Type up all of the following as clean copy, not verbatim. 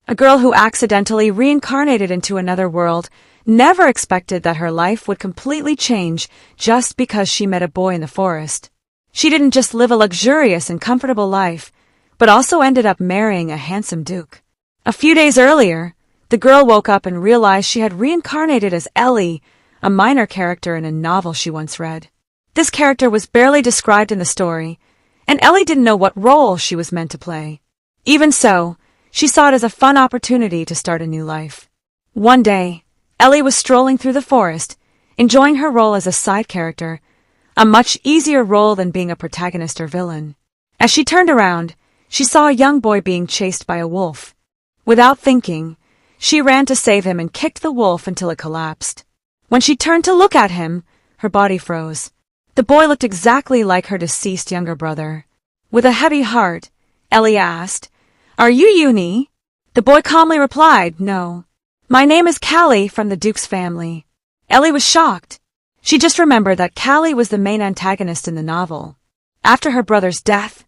A girl who accidentally reincarnated into another world never expected that her life would completely change just because she met a boy in the forest. She didn't just live a luxurious and comfortable life, but also ended up marrying a handsome duke. A few days earlier, the girl woke up and realized she had reincarnated as Ellie, a minor character in a novel she once read. This character was barely described in the story, and Ellie didn't know what role she was meant to play. Even so, she saw it as a fun opportunity to start a new life. One day, Ellie was strolling through the forest, enjoying her role as a side character, a much easier role than being a protagonist or villain. As she turned around, she saw a young boy being chased by a wolf. Without thinking, she ran to save him and kicked the wolf until it collapsed. When she turned to look at him, her body froze. The boy looked exactly like her deceased younger brother. With a heavy heart, Ellie asked, "Are you Uni?" The boy calmly replied, "No. My name is Callie from the Duke's family." Ellie was shocked. She just remembered that Callie was the main antagonist in the novel. After her brother's death,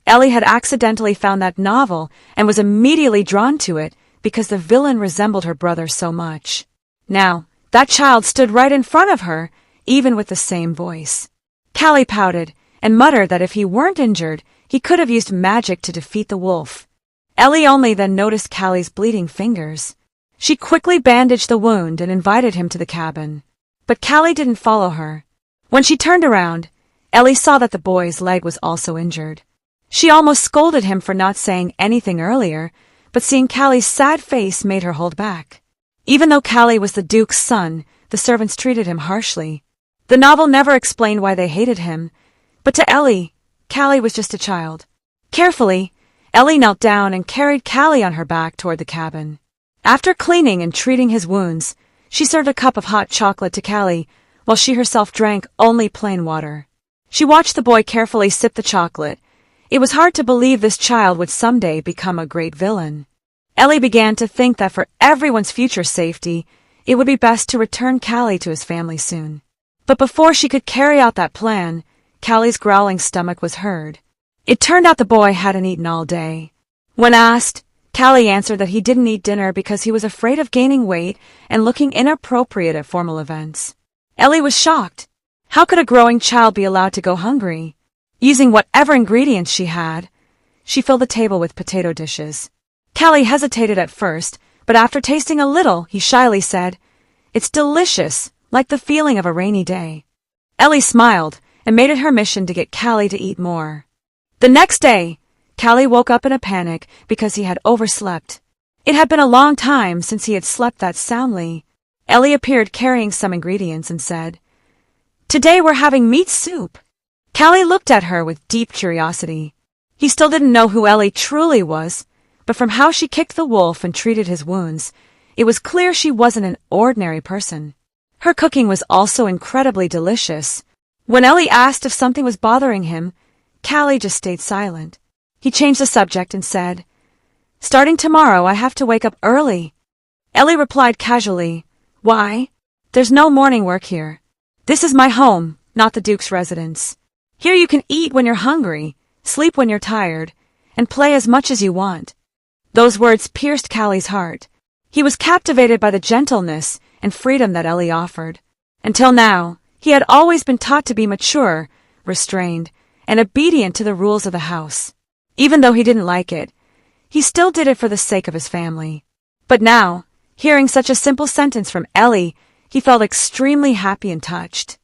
Ellie had accidentally found that novel and was immediately drawn to it because the villain resembled her brother so much. Now, that child stood right in front of her, even with the same voice. Callie pouted and muttered that if he weren't injured, he could have used magic to defeat the wolf. Ellie only then noticed Callie's bleeding fingers. She quickly bandaged the wound and invited him to the cabin. But Callie didn't follow her. When she turned around, Ellie saw that the boy's leg was also injured. She almost scolded him for not saying anything earlier, but seeing Callie's sad face made her hold back. Even though Callie was the Duke's son, the servants treated him harshly. The novel never explained why they hated him, but to Ellie, Callie was just a child. Carefully, Ellie knelt down and carried Callie on her back toward the cabin. After cleaning and treating his wounds, she served a cup of hot chocolate to Callie, while she herself drank only plain water. She watched the boy carefully sip the chocolate. It was hard to believe this child would someday become a great villain. Ellie began to think that for everyone's future safety, it would be best to return Callie to his family soon. But before she could carry out that plan, Callie's growling stomach was heard. It turned out the boy hadn't eaten all day. When asked, Callie answered that he didn't eat dinner because he was afraid of gaining weight and looking inappropriate at formal events. Ellie was shocked. How could a growing child be allowed to go hungry? Using whatever ingredients she had, she filled the table with potato dishes. Callie hesitated at first, but after tasting a little, he shyly said, "It's delicious, like the feeling of a rainy day." Ellie smiled and made it her mission to get Callie to eat more. The next day, Callie woke up in a panic because he had overslept. It had been a long time since he had slept that soundly. Ellie appeared carrying some ingredients and said, "Today we're having meat soup." Callie looked at her with deep curiosity. He still didn't know who Ellie truly was, but from how she kicked the wolf and treated his wounds, it was clear she wasn't an ordinary person. Her cooking was also incredibly delicious. When Ellie asked if something was bothering him, Callie just stayed silent. He changed the subject and said, "Starting tomorrow, I have to wake up early." Ellie replied casually, "Why? There's no morning work here. This is my home, not the Duke's residence. Here you can eat when you're hungry, sleep when you're tired, and play as much as you want." Those words pierced Callie's heart. He was captivated by the gentleness and freedom that Ellie offered. Until now, he had always been taught to be mature, restrained, and obedient to the rules of the house. Even though he didn't like it, he still did it for the sake of his family. But now, hearing such a simple sentence from Ellie, he felt extremely happy and touched.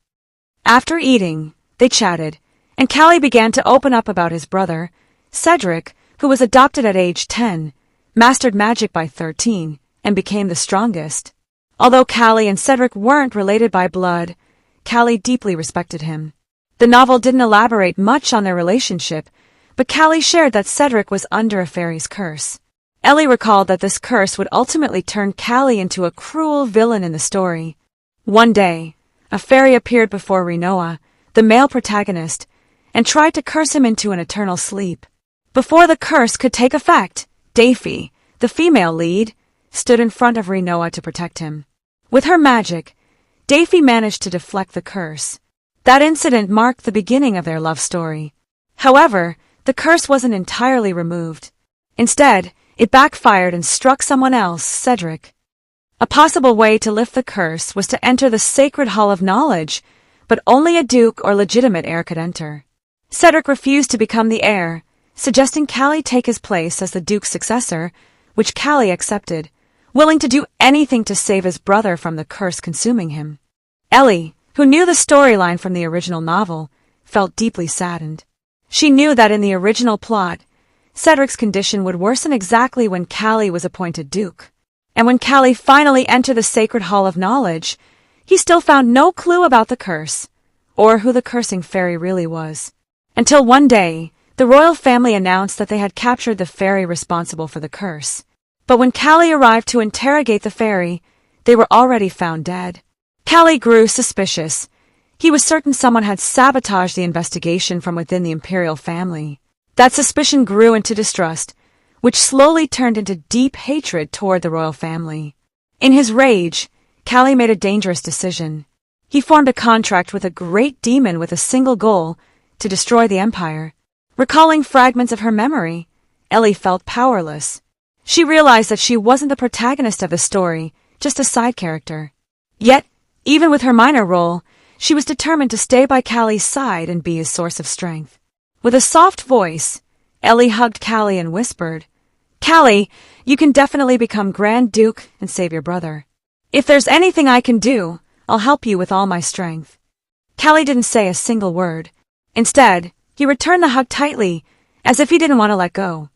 After eating, they chatted, and Callie began to open up about his brother, Cedric, who was adopted at age 10, mastered magic by 13, and became the strongest. Although Callie and Cedric weren't related by blood, Callie deeply respected him. The novel didn't elaborate much on their relationship, but Callie shared that Cedric was under a fairy's curse. Ellie recalled that this curse would ultimately turn Callie into a cruel villain in the story. One day, a fairy appeared before Rinoa, the male protagonist, and tried to curse him into an eternal sleep. Before the curse could take effect, Daphne, the female lead, stood in front of Rinoa to protect him. With her magic, Daphne managed to deflect the curse. That incident marked the beginning of their love story. However, the curse wasn't entirely removed. Instead, It backfired and struck someone else, Cedric. A possible way to lift the curse was to enter the sacred hall of knowledge, but only a duke or legitimate heir could enter. Cedric refused to become the heir, suggesting Callie take his place as the duke's successor, which Callie accepted, willing to do anything to save his brother from the curse consuming him. Ellie, who knew the storyline from the original novel, felt deeply saddened. She knew that in the original plot, Cedric's condition would worsen exactly when Callie was appointed duke. And when Callie finally entered the sacred hall of knowledge, he still found no clue about the curse, or who the cursing fairy really was. Until one day, the royal family announced that they had captured the fairy responsible for the curse. But when Callie arrived to interrogate the fairy, they were already found dead. Callie grew suspicious. He was certain someone had sabotaged the investigation from within the imperial family. That suspicion grew into distrust, which slowly turned into deep hatred toward the royal family. In his rage, Callie made a dangerous decision. He formed a contract with a great demon with a single goal, to destroy the empire. Recalling fragments of her memory, Ellie felt powerless. She realized that she wasn't the protagonist of the story, just a side character. Yet, even with her minor role, she was determined to stay by Callie's side and be his source of strength. With a soft voice, Ellie hugged Callie and whispered, "Callie, you can definitely become Grand Duke and save your brother. If there's anything I can do, I'll help you with all my strength." Callie didn't say a single word. Instead, he returned the hug tightly, as if he didn't want to let go.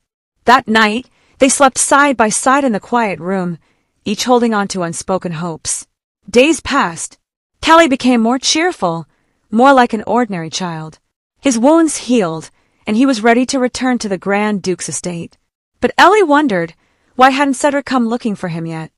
That night, they slept side by side in the quiet room, each holding on to unspoken hopes. Days passed. Callie became more cheerful, more like an ordinary child. His wounds healed, and he was ready to return to the Grand Duke's estate. But Ellie wondered, why hadn't Cedric come looking for him yet?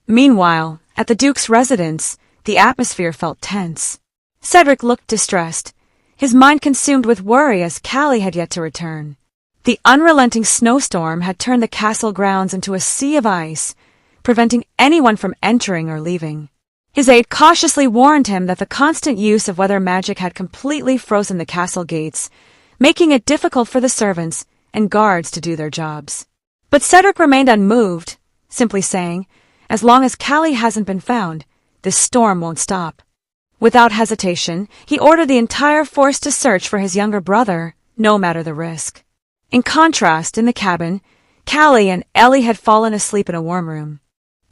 Meanwhile, at the Duke's residence, the atmosphere felt tense. Cedric looked distressed, his mind consumed with worry as Callie had yet to return. The unrelenting snowstorm had turned the castle grounds into a sea of ice, preventing anyone from entering or leaving. His aide cautiously warned him that the constant use of weather magic had completely frozen the castle gates, making it difficult for the servants and guards to do their jobs. But Cedric remained unmoved, simply saying, "As long as Callie hasn't been found, this storm won't stop." Without hesitation, he ordered the entire force to search for his younger brother, no matter the risk. In contrast, in the cabin, Callie and Ellie had fallen asleep in a warm room.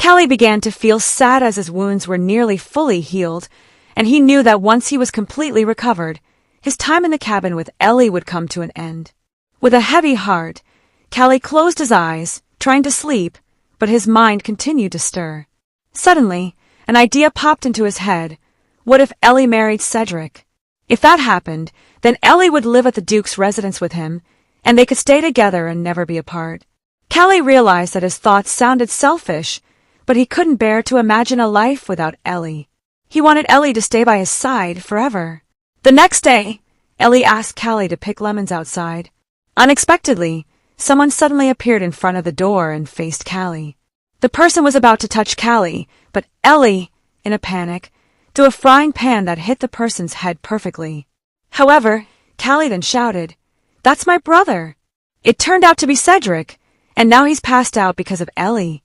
Callie began to feel sad as his wounds were nearly fully healed, and he knew that once he was completely recovered, his time in the cabin with Ellie would come to an end. With a heavy heart, Callie closed his eyes, trying to sleep, but his mind continued to stir. Suddenly, an idea popped into his head. What if Ellie married Cedric? If that happened, then Ellie would live at the Duke's residence with him, and they could stay together and never be apart. Callie realized that his thoughts sounded selfish, but he couldn't bear to imagine a life without Ellie. He wanted Ellie to stay by his side forever. The next day, Ellie asked Callie to pick lemons outside. Unexpectedly, someone suddenly appeared in front of the door and faced Callie. The person was about to touch Callie, but Ellie, in a panic, threw a frying pan that hit the person's head perfectly. However, Callie then shouted, "That's my brother!" It turned out to be Cedric, and now he's passed out because of Ellie.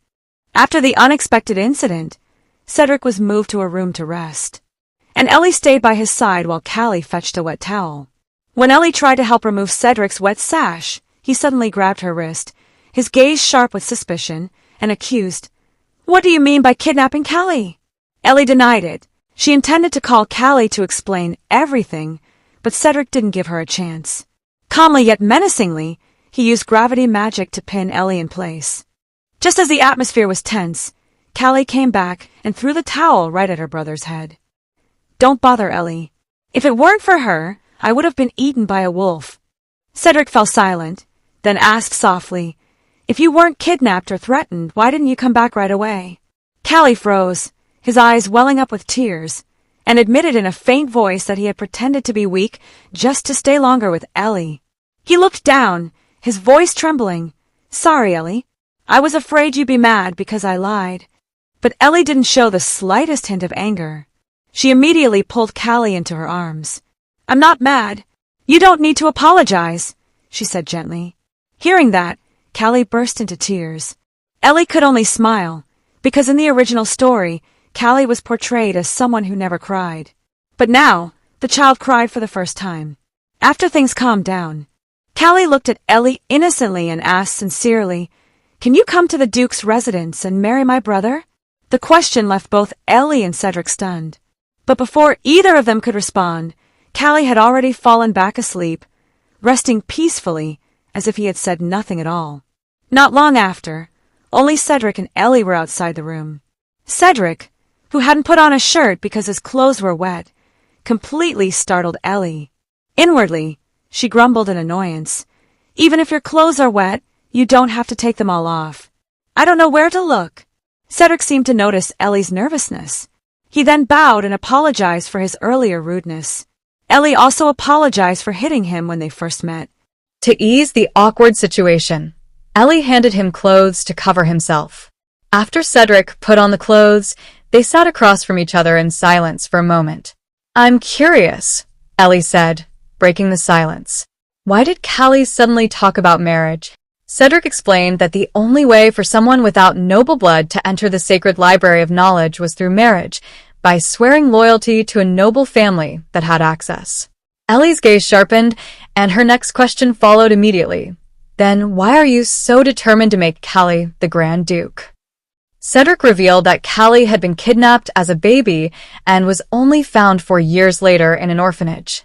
After the unexpected incident, Cedric was moved to a room to rest, and Ellie stayed by his side while Callie fetched a wet towel. When Ellie tried to help remove Cedric's wet sash, he suddenly grabbed her wrist, his gaze sharp with suspicion, and accused, "What do you mean by kidnapping Callie?" Ellie denied it. She intended to call Callie to explain everything, but Cedric didn't give her a chance. Calmly yet menacingly, he used gravity magic to pin Ellie in place. Just as the atmosphere was tense, Callie came back and threw the towel right at her brother's head. "Don't bother Ellie. If it weren't for her, I would have been eaten by a wolf." Cedric fell silent, then asked softly, "If you weren't kidnapped or threatened, why didn't you come back right away?" Callie froze, his eyes welling up with tears, and admitted in a faint voice that he had pretended to be weak just to stay longer with Ellie. He looked down, his voice trembling. "Sorry, Ellie. I was afraid you'd be mad because I lied." But Ellie didn't show the slightest hint of anger. She immediately pulled Callie into her arms. "I'm not mad. You don't need to apologize," she said gently. Hearing that, Callie burst into tears. Ellie could only smile, because in the original story, Callie was portrayed as someone who never cried. But now, the child cried for the first time. After things calmed down, Callie looked at Ellie innocently and asked sincerely, "Can you come to the Duke's residence and marry my brother?" The question left both Ellie and Cedric stunned. But before either of them could respond, Callie had already fallen back asleep, resting peacefully as if he had said nothing at all. Not long after, only Cedric and Ellie were outside the room. Cedric, who hadn't put on a shirt because his clothes were wet, completely startled Ellie. Inwardly, she grumbled in annoyance. "Even if your clothes are wet, you don't have to take them all off. I don't know where to look." Cedric seemed to notice Ellie's nervousness. He then bowed and apologized for his earlier rudeness. Ellie also apologized for hitting him when they first met. To ease the awkward situation, Ellie handed him clothes to cover himself. After Cedric put on the clothes, they sat across from each other in silence for a moment. "I'm curious," Ellie said, breaking the silence. "Why did Callie suddenly talk about marriage?" Cedric explained that the only way for someone without noble blood to enter the sacred library of knowledge was through marriage, by swearing loyalty to a noble family that had access. Ellie's gaze sharpened, and her next question followed immediately. "Then why are you so determined to make Callie the Grand Duke?" Cedric revealed that Callie had been kidnapped as a baby and was only found 4 years later in an orphanage.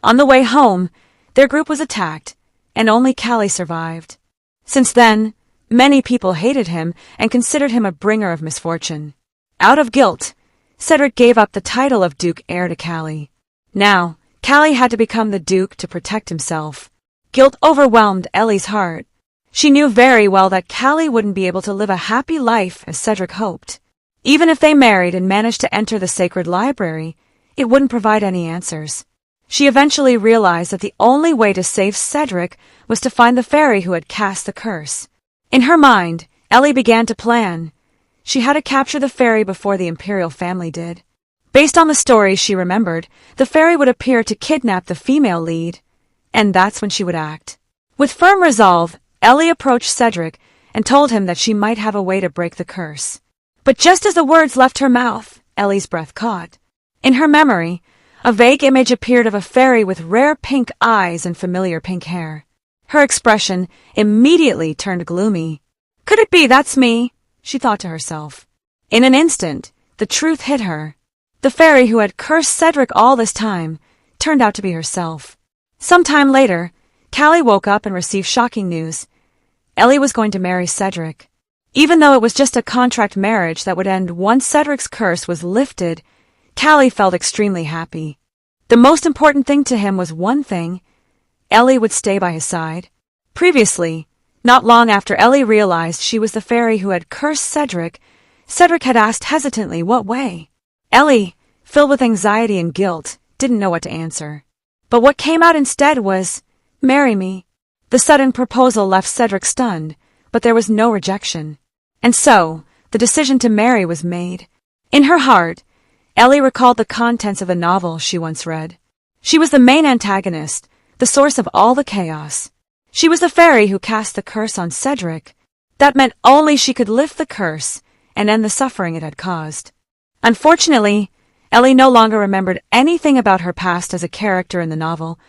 On the way home, their group was attacked, and only Callie survived. Since then, many people hated him and considered him a bringer of misfortune. Out of guilt, Cedric gave up the title of Duke heir to Callie. Now, Callie had to become the Duke to protect himself. Guilt overwhelmed Ellie's heart. She knew very well that Callie wouldn't be able to live a happy life as Cedric hoped. Even if they married and managed to enter the sacred library, it wouldn't provide any answers. She eventually realized that the only way to save Cedric was to find the fairy who had cast the curse. In her mind, Ellie began to plan. She had to capture the fairy before the imperial family did. Based on the story she remembered, the fairy would appear to kidnap the female lead, and that's when she would act. With firm resolve, Ellie approached Cedric and told him that she might have a way to break the curse. But just as the words left her mouth, Ellie's breath caught. In her memory, a vague image appeared of a fairy with rare pink eyes and familiar pink hair. Her expression immediately turned gloomy. "Could it be that's me?" she thought to herself. In an instant, the truth hit her. The fairy who had cursed Cedric all this time turned out to be herself. Sometime later, Callie woke up and received shocking news. Ellie was going to marry Cedric. Even though it was just a contract marriage that would end once Cedric's curse was lifted, Callie felt extremely happy. The most important thing to him was one thing: Ellie would stay by his side. Previously, not long after Ellie realized she was the fairy who had cursed Cedric, Cedric had asked hesitantly what way. Ellie, filled with anxiety and guilt, didn't know what to answer. But what came out instead was, "Marry me." The sudden proposal left Cedric stunned, but there was no rejection. And so, the decision to marry was made. In her heart, Ellie recalled the contents of a novel she once read. She was the main antagonist, the source of all the chaos. She was the fairy who cast the curse on Cedric. That meant only she could lift the curse and end the suffering it had caused. Unfortunately, Ellie no longer remembered anything about her past as a character in the novel.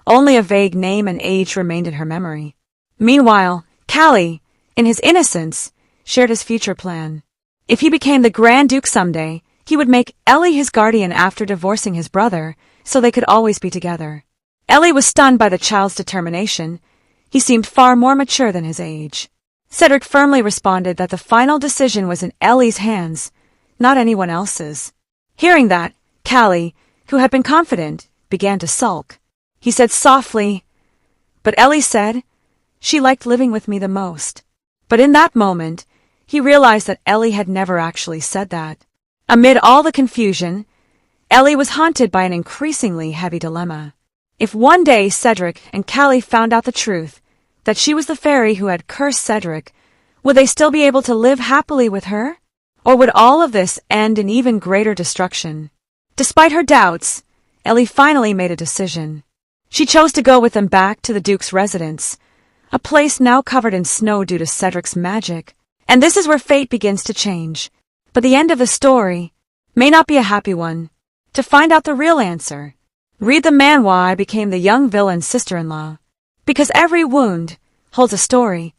Only a vague name and age remained in her memory. Meanwhile, Callie, in his innocence, shared his future plan. If he became the Grand Duke someday, he would make Ellie his guardian after divorcing his brother, so they could always be together. Ellie was stunned by the child's determination. He seemed far more mature than his age. Cedric firmly responded that the final decision was in Ellie's hands, not anyone else's. Hearing that, Callie, who had been confident, began to sulk. He said softly, "But Ellie said she liked living with me the most." But in that moment, he realized that Ellie had never actually said that. Amid all the confusion, Ellie was haunted by an increasingly heavy dilemma. If one day Cedric and Callie found out the truth, that she was the fairy who had cursed Cedric, would they still be able to live happily with her? Or would all of this end in even greater destruction? Despite her doubts, Ellie finally made a decision. She chose to go with them back to the Duke's residence. a place now covered in snow due to Cedric's magic. And this is where fate begins to change. But the end of the story may not be a happy one. To find out the real answer, read the manhwa I Became the Young Villain's Sister-in-Law. Because every wound holds a story.